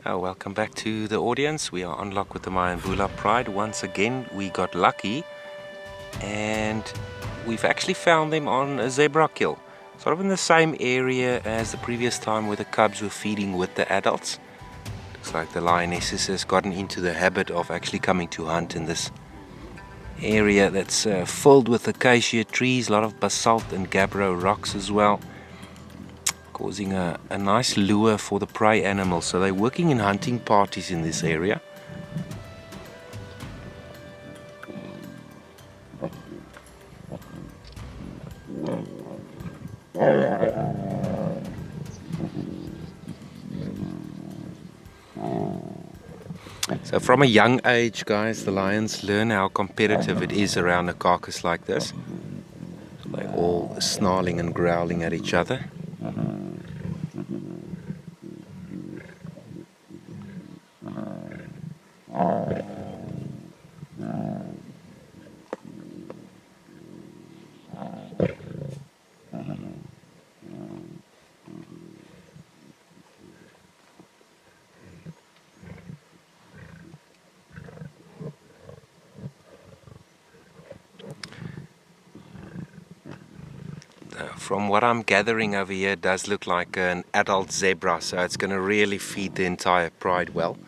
Welcome back to the audience. We are on lock with the Mayan Bula Pride. Once again, we got lucky and we've actually found them on a zebra kill. Sort of in the same area as the previous time where the cubs were feeding with the adults. Looks like the lionesses has gotten into the habit of actually coming to hunt in this area that's filled with acacia trees, a lot of basalt and gabbro rocks as well, causing a nice lure for the prey animals. So they're working in hunting parties in this area. So from a young age, guys, the lions learn how competitive it is around a carcass like this. So they're all snarling and growling at each other. From what I'm gathering over here, it does look like an adult zebra, so it's going to really feed the entire pride well.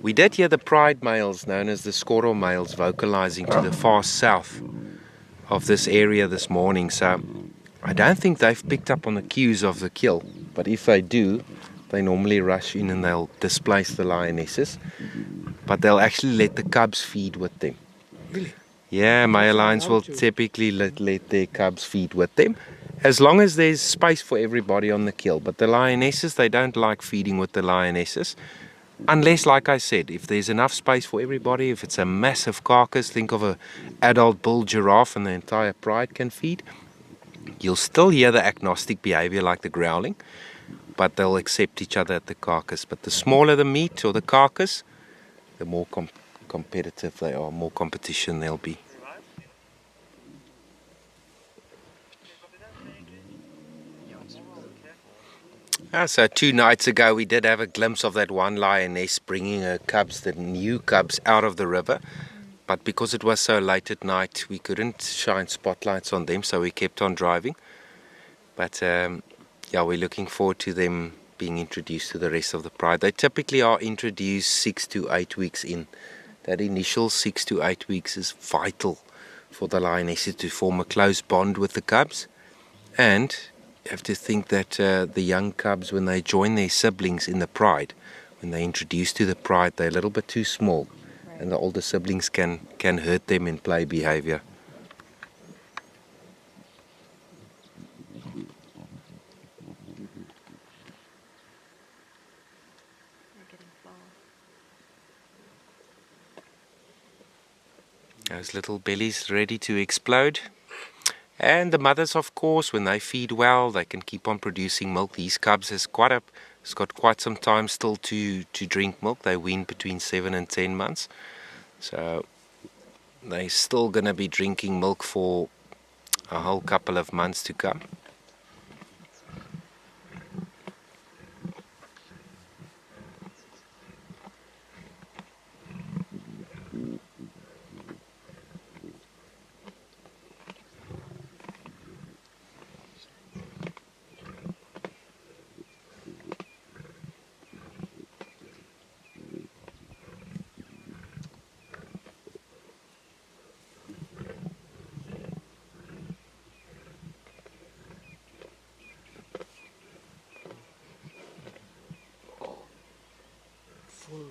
We did hear the pride males, known as the Skoro males, vocalizing to the far south of this area this morning, so I don't think they've picked up on the cues of the kill, but if they do, they normally rush in and they'll displace the lionesses, but they'll actually let the cubs feed with them. Really? Yeah, male lions will typically let their cubs feed with them, as long as there's space for everybody on the kill. But the lionesses, they don't like feeding with the lionesses, unless, like I said, if there's enough space for everybody, if it's a massive carcass, think of an adult bull giraffe and the entire pride can feed, you'll still hear the agnostic behavior like the growling, but they'll accept each other at the carcass. But the smaller the meat or the carcass, the more competitive they are, more competition there'll be. So 2 nights ago we did have a glimpse of that one lioness bringing her cubs, the new cubs, out of the river, but because it was so late at night we couldn't shine spotlights on them, so we kept on driving. But yeah, we're looking forward to them being introduced to the rest of the pride. They typically are introduced 6 to 8 weeks in. That initial 6 to 8 weeks is vital for the lionesses to form a close bond with the cubs. And you have to think that the young cubs, when they join their siblings in the pride, when they're introduced to the pride, they're a little bit too small, right, and the older siblings can hurt them in play behavior. Those little bellies ready to explode. And the mothers, of course, when they feed well, they can keep on producing milk. These cubs has got quite some time still to drink milk. They wean between 7 and 10 months. So they're still going to be drinking milk for a whole couple of months to come.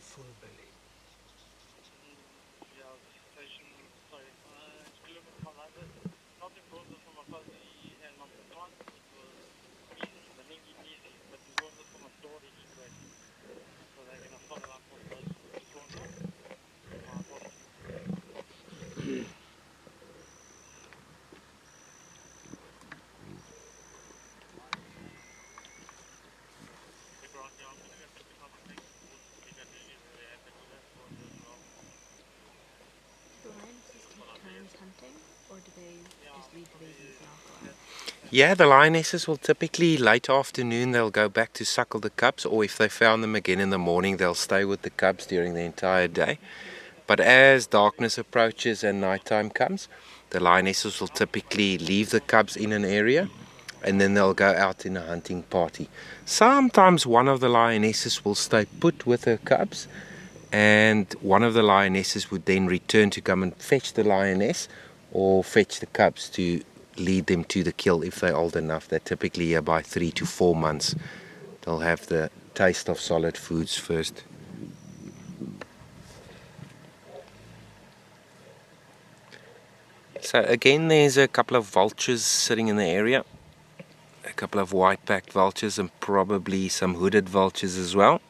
Full belly. Hunting, or do they just leave the babies and all go out? Yeah, the lionesses will typically late afternoon they'll go back to suckle the cubs, or if they found them again in the morning, they'll stay with the cubs during the entire day. But as darkness approaches and nighttime comes, the lionesses will typically leave the cubs in an area and then they'll go out in a hunting party. Sometimes one of the lionesses will stay put with her cubs, and one of the lionesses would then return to come and fetch the lioness or fetch the cubs to lead them to the kill if they're old enough. They're typically here by 3 to 4 months. They'll have the taste of solid foods first. So again, there's a couple of vultures sitting in the area. A couple of white-backed vultures and probably some hooded vultures as well.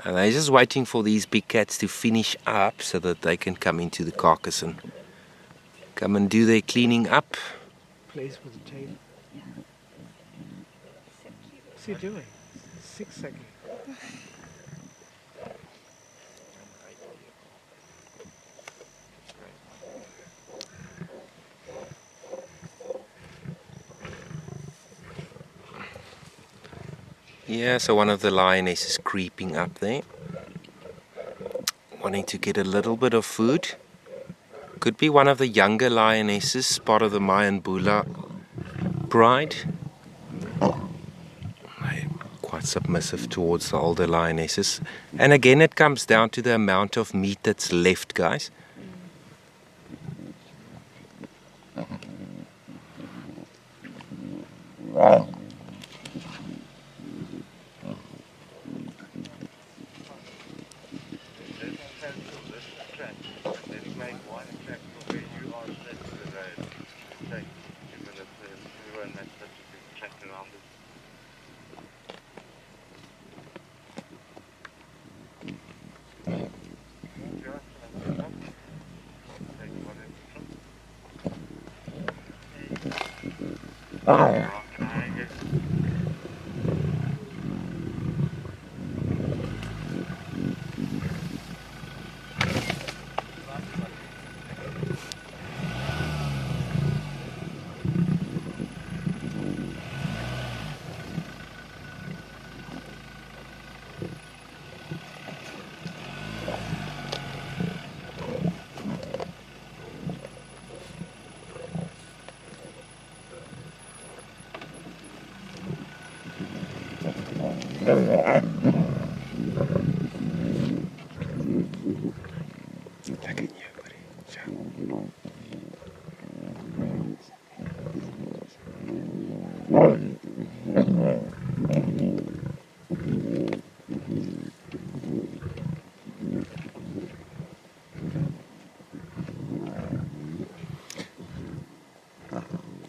And they're just waiting for these big cats to finish up so that they can come into the carcass and come and do their cleaning up. Place with the tail. What's he doing? Zigzagging. Yeah, so one of the lionesses creeping up there, wanting to get a little bit of food. Could be one of the younger lionesses, part of the Mayan Bula pride. They're quite submissive towards the older lionesses. And again, it comes down to the amount of meat that's left, guys.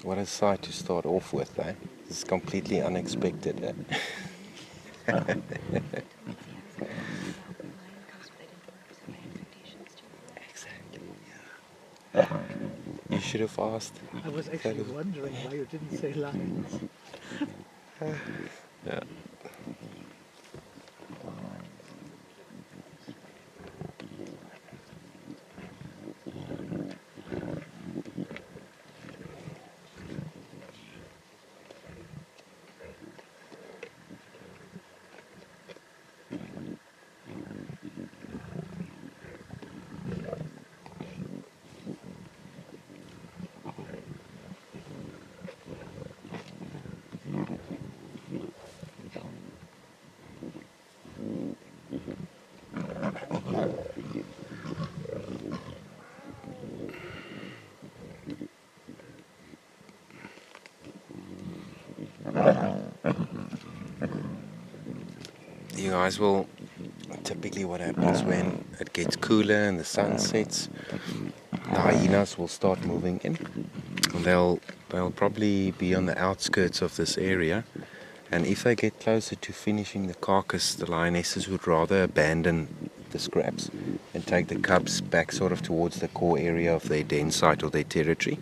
What a sight to start off with, eh? It's completely unexpected. Eh? Exactly. Yeah. You should have asked. I was actually wondering why you didn't say lions. Yeah. You guys will, typically what happens when it gets cooler and the sun sets, the hyenas will start moving in. And they'll probably be on the outskirts of this area, and if they get closer to finishing the carcass, the lionesses would rather abandon the scraps and take the cubs back sort of towards the core area of their den site or their territory.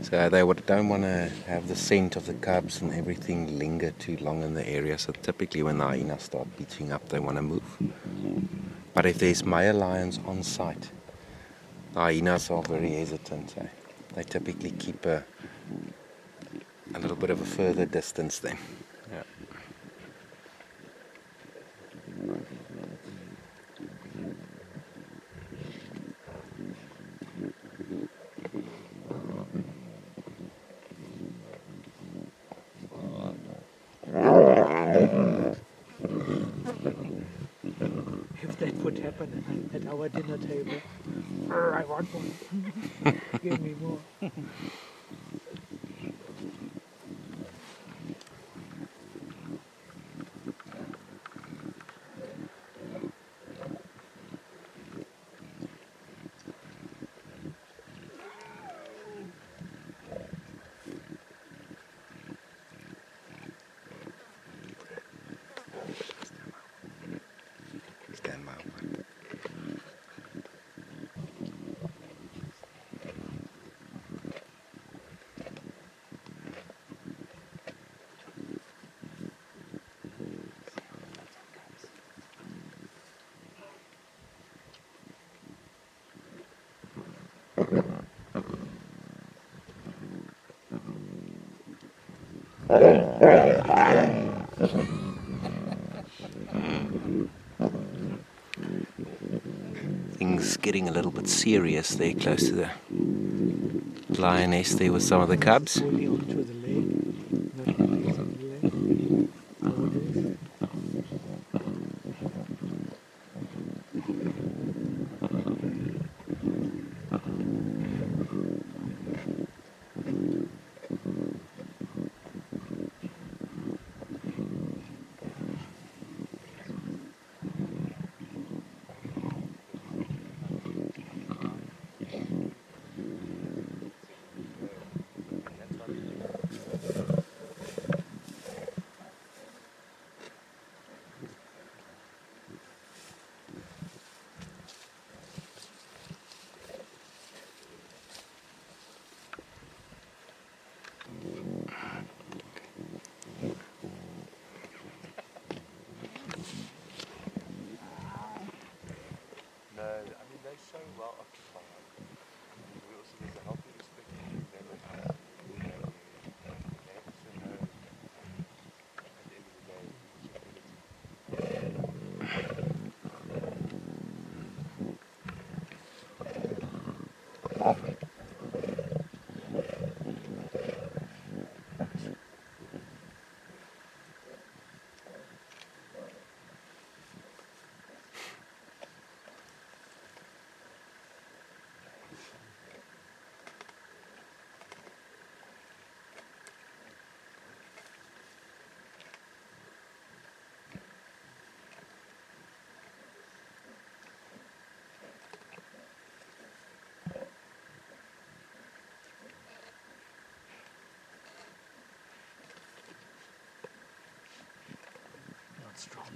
So they don't want to have the scent of the cubs and everything linger too long in the area. So typically when the hyenas start beating up, they want to move. But if there's male lions on site, the hyenas are very hesitant. They typically keep a a little bit of a further distance then. Yeah. If that would happen at our dinner table, I want one. Give me more. Stand by. Things getting a little bit serious there close to the lioness there with some of the cubs. Fully onto the lake, not facing the lake. How it is. So well occupied. We also there's a healthy respect between them and us. They also know at the end of the day Not strong.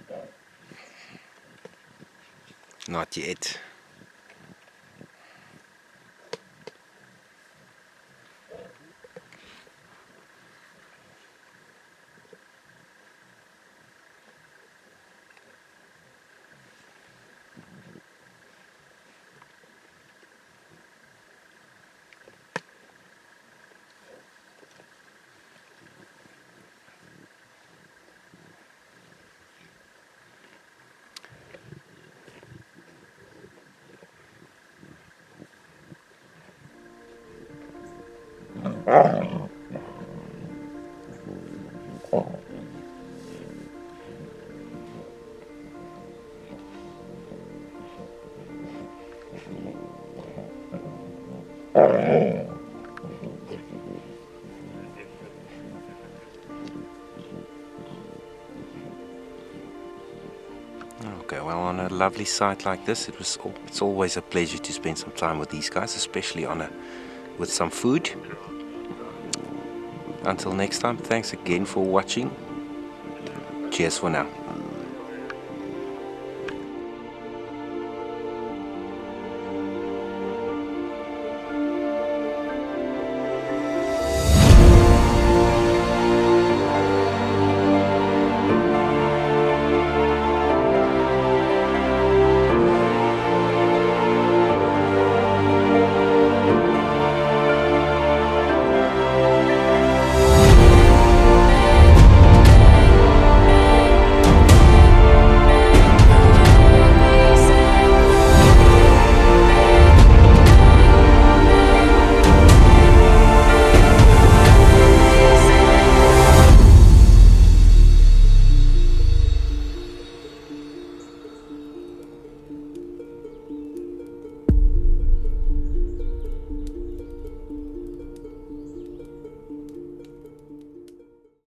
not yet. Okay, well, on a lovely site like this, it's always a pleasure to spend some time with these guys, especially with some food. Until next time, thanks again for watching. Cheers for now.